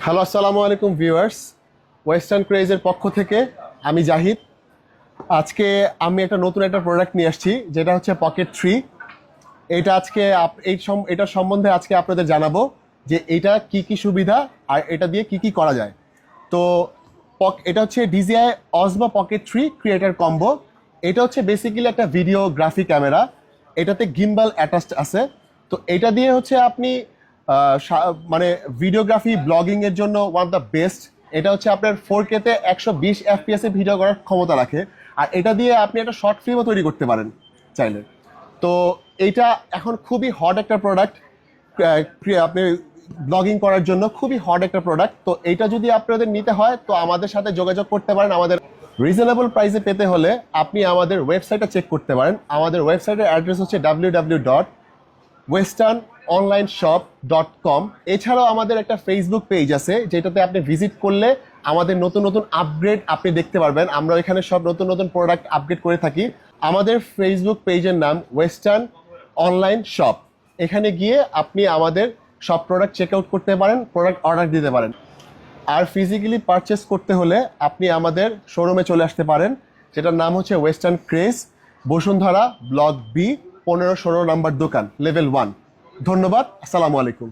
Hello, আসসালামু আলাইকুম viewers. Western ক্রেজের পক্ষ থেকে আমি জাহিদ। আজকে আমি নতুন একটা প্রোডাক্ট নিয়ে আসছি, যেটা হচ্ছে পকেট থ্রি। এটা আজকে এটার সম্বন্ধে আজকে আপনাদের জানাবো যে এটা কি কি সুবিধা আর এটা দিয়ে কি কি করা যায়। তো এটা হচ্ছে DJI Osmo Pocket 3 creator combo. এটা হচ্ছে বেসিক্যালি একটা ভিডিওগ্রাফি ক্যামেরা। এটাতে গিম্বাল অ্যাটাচড আছে। তো এটা দিয়ে হচ্ছে আপনি মানে ভিডিওগ্রাফি ব্লগিং এর জন্য ওয়ান অফ দ্য বেস্ট। এটা হচ্ছে আপনার 4K তে 120 FPS এ ভিডিও করার ক্ষমতা রাখে। আর এটা দিয়ে আপনি একটা শর্ট ফিল্মও তৈরি করতে পারেন চাইলে। তো এইটা এখন খুবই হট একটা প্রোডাক্ট, আপনি ব্লগিং করার জন্য খুবই হট একটা প্রোডাক্ট। তো এইটা যদি আপনাদের নিতে হয় তো আমাদের সাথে যোগাযোগ করতে পারেন। আমাদের রিজনেবল প্রাইসে পেতে হলে আপনি আমাদের ওয়েবসাইটটা চেক করতে পারেন। আমাদের ওয়েবসাইটের অ্যাড্রেস হচ্ছে www.westernonlineshop.com। এছাড়াও আমাদের একটা ফেসবুক পেজ আছে, যেটাতে আপনি ভিজিট করলে আমাদের নতুন নতুন আপগ্রেড আপনি দেখতে পারবেন। আমরা এখানে সব নতুন নতুন প্রোডাক্ট আপগ্রেড করে থাকি। আমাদের ফেসবুক পেজের নাম ওয়েস্টার্ন অনলাইন শপ। এখানে গিয়ে আপনি আমাদের সব প্রোডাক্ট চেক আউট করতে পারেন, প্রোডাক্ট অর্ডার দিতে পারেন। আর ফিজিক্যালি পারচেস করতে হলে আপনি আমাদের শোরুমে চলে আসতে পারেন, যেটার নাম হচ্ছে western craze, Bashundhara block B, 15-16 নম্বর দোকান, লেভেল 1। ধন্যবাদ, আসসালামু আলাইকুম।